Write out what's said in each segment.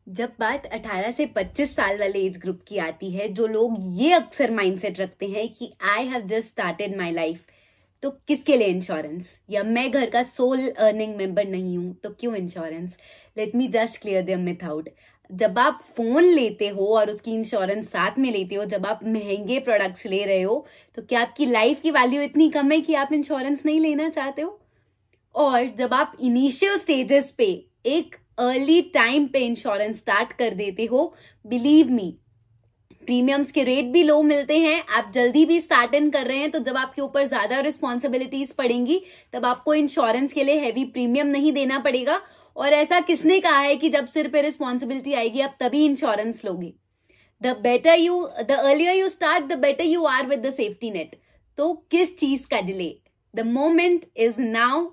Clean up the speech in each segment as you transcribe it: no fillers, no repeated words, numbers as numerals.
जब बात 18 से 25 साल वाले एज ग्रुप की आती है, जो लोग ये अक्सर माइंडसेट रखते हैं कि I have just started my life, तो किसके लिए इंश्योरेंस, या मैं घर का सोल अर्निंग मेंबर नहीं हूं तो क्यों insurance. Let me just clear there myth out. जब आप फोन लेते हो और उसकी इंश्योरेंस साथ में लेते हो, जब आप महंगे प्रोडक्ट्स ले रहे हो, तो क्या आपकी लाइफ की वैल्यू इतनी कम है कि आप इंश्योरेंस नहीं लेना चाहते हो? और जब आप इनिशियल स्टेजेस पे एक अर्ली टाइम पे इंश्योरेंस स्टार्ट कर देते हो, बिलीव मी, प्रीमियम्स के रेट भी लो मिलते हैं, आप जल्दी भी स्टार्ट इन कर रहे हैं, तो जब आपके ऊपर ज्यादा रिस्पॉन्सिबिलिटीज पड़ेंगी तब आपको इंश्योरेंस के लिए हैवी प्रीमियम नहीं देना पड़ेगा। और ऐसा किसने कहा है कि जब सिर पे रिस्पॉन्सिबिलिटी आएगी आप तभी इंश्योरेंस लोगे? The earlier you start the better you are with the safety net. तो किस चीज का delay? The moment is now.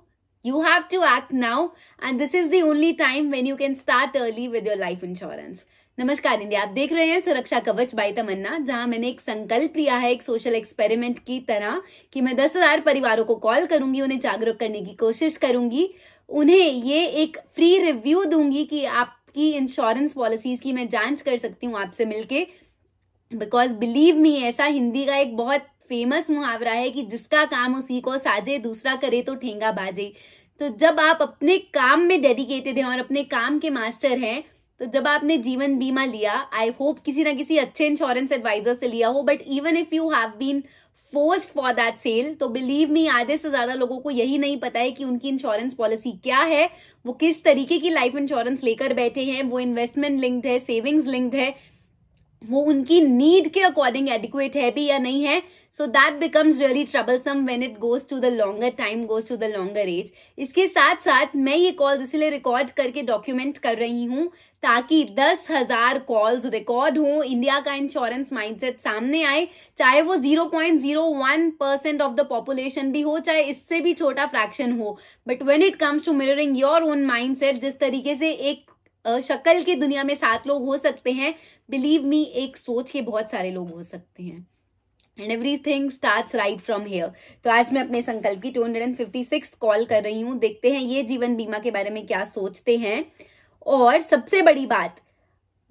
You have to act now, and this is the only time when you can start early with your life insurance. नमस्कार India, आप देख रहे हैं सुरक्षा कवच बाय तमन्ना, जहां मैंने एक संकल्प लिया है एक सोशल एक्सपेरिमेंट की तरह कि मैं 10,000 परिवारों को कॉल करूंगी, उन्हें जागरूक करने की कोशिश करूंगी, उन्हें ये एक फ्री रिव्यू दूंगी कि आपकी इंश्योरेंस पॉलिसीज की मैं जांच कर सकती हूँ आपसे मिलके। बिकॉज बिलीव मी, ऐसा हिंदी का एक बहुत फेमस मुहावरा है कि जिसका काम उसी को साजे, दूसरा करे तो ठेंगा बाजे। तो जब आप अपने काम में डेडिकेटेड हैं और अपने काम के मास्टर हैं, तो जब आपने जीवन बीमा लिया, आई होप किसी ना किसी अच्छे इंश्योरेंस एडवाइजर से लिया हो, but even if you have been forced for that sale, तो बिलीव मी, आधे से ज्यादा लोगों को यही नहीं पता है कि उनकी इंश्योरेंस पॉलिसी क्या है, वो किस तरीके की लाइफ इंश्योरेंस लेकर बैठे हैं, वो इन्वेस्टमेंट लिंक्ड है, सेविंग्स लिंक्ड है, वो उनकी नीड के अकॉर्डिंग एडिक्वेट है भी या नहीं है। So that becomes really troublesome when it goes to the longer time, goes to the longer age. इसके साथ साथ मैं ये कॉल्स इसलिए रिकॉर्ड करके डॉक्यूमेंट कर रही हूँ ताकि 10,000 कॉल्स रिकॉर्ड हो, इंडिया का इंश्योरेंस माइंडसेट सामने आए, चाहे वो 0.01% ऑफ द पॉपुलेशन भी हो, चाहे इससे भी छोटा फ्रैक्शन हो, but when it comes to mirroring your own mindset, जिस तरीके से एक शक्ल की दुनिया में 7 लोग हो सकते हैं, बिलीव मी, एक सोच के बहुत सारे लोग हो सकते हैं। And everything starts right from here. तो आज मैं अपने संकल्प की 256 कॉल कर रही हूँ, देखते हैं ये जीवन बीमा के बारे में क्या सोचते हैं। और सबसे बड़ी बात,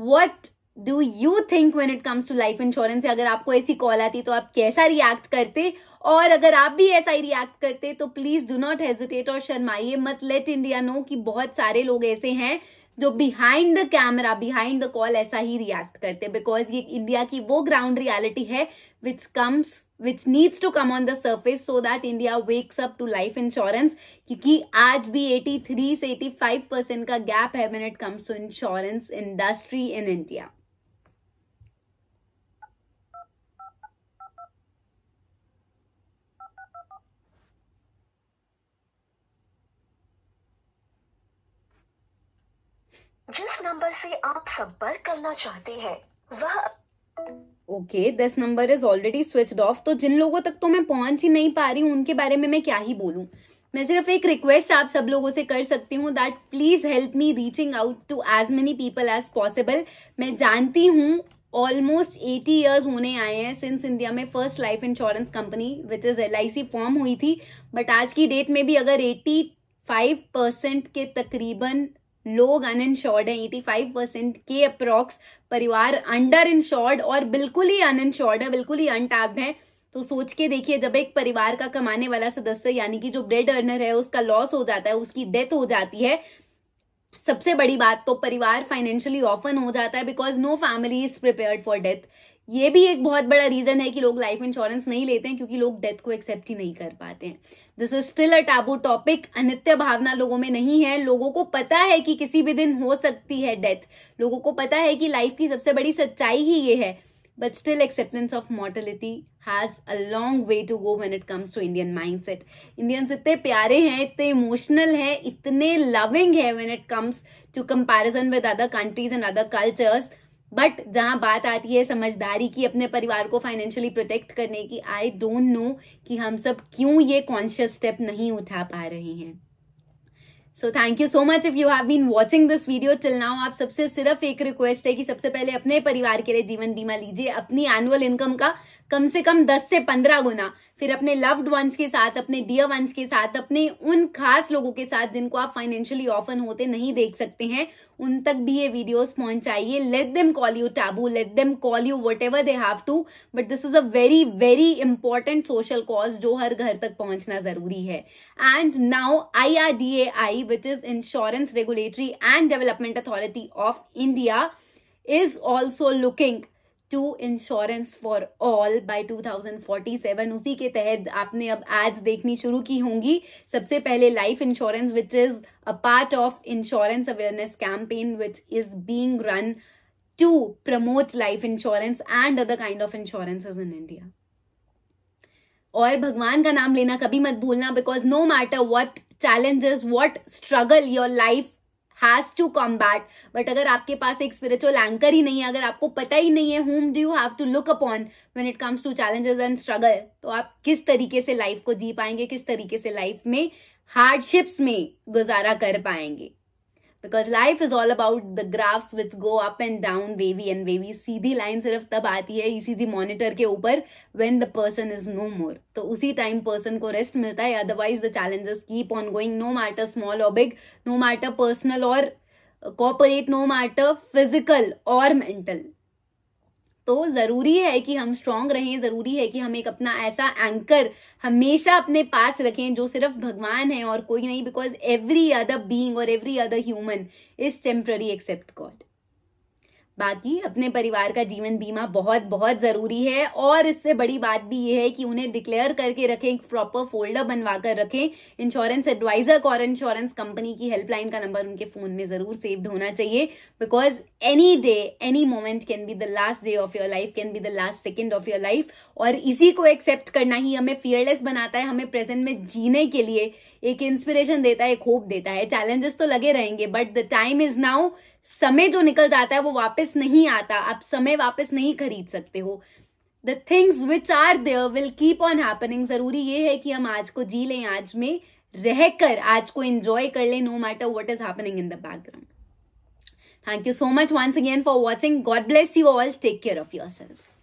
what do you think when it comes to life insurance? अगर आपको ऐसी कॉल आती तो आप कैसा रिएक्ट करते? और अगर आप भी ऐसा ही रिएक्ट करते तो प्लीज डू नॉट हेजिटेट और शर्माइए मत, लेट इंडिया नो कि बहुत सारे लोग ऐसे हैं जो behind the camera, behind the call ऐसा ही रिएक्ट करते, बिकॉज ये इंडिया की वो ग्राउंड रियलिटी है which needs to come on the surface so that India wakes up to life insurance, क्योंकि आज भी 83 से 85% का गैप है when it comes to insurance industry in India. जिस नंबर से आप संपर्क करना चाहते हैं वह okay, this number is already switched off. तो जिन लोगों तक तो मैं पहुंच ही नहीं पा रही हूँ उनके बारे में मैं क्या ही बोलूं। मैं सिर्फ एक रिक्वेस्ट आप सब लोगों से कर सकती हूँ, that please help me reaching out to as many people as possible. मैं जानती हूँ ऑलमोस्ट 80 ईयर्स होने आए हैं सिंस इंडिया में first life insurance company which is LIC form हुई थी, बट आज की डेट में भी अगर 85% के तकरीबन लोग अनइंश्योर्ड हैं, 85% के अप्रॉक्स परिवार अंडर इंश्योर्ड और बिल्कुल ही अनइंश्योर्ड है, बिल्कुल ही अनटैप्ड है, तो सोच के देखिए, जब एक परिवार का कमाने वाला सदस्य यानी कि जो ब्रेड अर्नर है उसका लॉस हो जाता है, उसकी डेथ हो जाती है, सबसे बड़ी बात तो परिवार फाइनेंशियली ऑफन हो जाता है, because no family is prepared for death. ये भी एक बहुत बड़ा रीजन है कि लोग लाइफ इंश्योरेंस नहीं लेते हैं, क्योंकि लोग डेथ को एक्सेप्ट ही नहीं कर पाते हैं। This is still a taboo topic. अनित्य भावना लोगों में नहीं है। लोगों को पता है कि किसी भी दिन हो सकती है डेथ, लोगों को पता है कि लाइफ की सबसे बड़ी सच्चाई ही ये है, but still acceptance of mortality has a long way to go when it comes to Indian mindset. Indians इतने प्यारे हैं, इतने इमोशनल हैं, इतने लविंग है when it comes to comparison with other countries and other cultures, but जहां बात आती है समझदारी की, अपने परिवार को फाइनेंशियली प्रोटेक्ट करने की, आई डोंट नो कि हम सब क्यों ये कॉन्शियस स्टेप नहीं उठा पा रहे हैं। So thank you so much if you have been watching this video till now. आप सबसे सिर्फ एक रिक्वेस्ट है कि सबसे पहले अपने परिवार के लिए जीवन बीमा लीजिए, अपनी एनुअल इनकम का कम से कम 10 से 15 गुना, फिर अपने लव्ड वंस के साथ, अपने डियर वंस के साथ, अपने उन खास लोगों के साथ जिनको आप फाइनेंशियली ऑफन होते नहीं देख सकते हैं, उन तक भी ये वीडियोस पहुंचाइए. Let them call you taboo, let them call you whatever they have to, but this is a very very important social cause जो हर घर तक पहुंचना जरूरी है. And now IRDAI, which is Insurance Regulatory and Development Authority of India, is also looking to insurance for all by 2047. उसी के तहत आपने अब एड्स देखनी शुरू की होंगी. सबसे पहले life insurance, which is a part of insurance awareness campaign which is being run to promote life insurance and other kind of insurances in India. और भगवान का नाम लेना कभी मत भूलना, because no matter what challenges, what struggle your life has to combat, but अगर आपके पास एक spiritual anchor ही नहीं है, अगर आपको पता ही नहीं है whom do you have to look upon when it comes to challenges and struggle, तो आप किस तरीके से लाइफ को जी पाएंगे, किस तरीके से लाइफ में हार्डशिप्स में गुजारा कर पाएंगे. Because life is all about the graphs which go up and down, wavy and wavy. सीधी लाइन सिर्फ तब आती है ECG मॉनिटर के ऊपर when the person is no more. तो उसी टाइम पर्सन को रेस्ट मिलता है. Otherwise the challenges keep on going, no matter small और बिग, नो मैटर पर्सनल और कॉर्पोरेट, नो मैटर फिजिकल और मेंटल. तो जरूरी है कि हम स्ट्रांग रहें, जरूरी है कि हम एक अपना ऐसा एंकर हमेशा अपने पास रखें जो सिर्फ भगवान है और कोई नहीं. बिकॉज एवरी अदर बीइंग और every other human is temporary except God. बाकी अपने परिवार का जीवन बीमा बहुत बहुत जरूरी है. और इससे बड़ी बात भी ये है कि उन्हें डिक्लेयर करके रखें, एक प्रॉपर फोल्डर बनवा कर रखें. इंश्योरेंस एडवाइजर और इंश्योरेंस कंपनी की हेल्पलाइन का नंबर उनके फोन में जरूर सेव्ड होना चाहिए. Because any day, any moment can be the last day of your life, can be the last second of your life. और इसी को एक्सेप्ट करना ही हमें फियरलेस बनाता है, हमें प्रेजेंट में जीने के लिए एक इंस्पिरेशन देता है, एक होप देता है. चैलेंजेस तो लगे रहेंगे, but the time is now. समय जो निकल जाता है वो वापस नहीं आता. आप समय वापस नहीं खरीद सकते हो. The things which are there will keep on happening. जरूरी ये है कि हम आज को जी लें, आज में रहकर आज को एंजॉय कर लें, no matter what is happening in the background. Thank you so much once again for watching. God bless you all. Take care of yourself.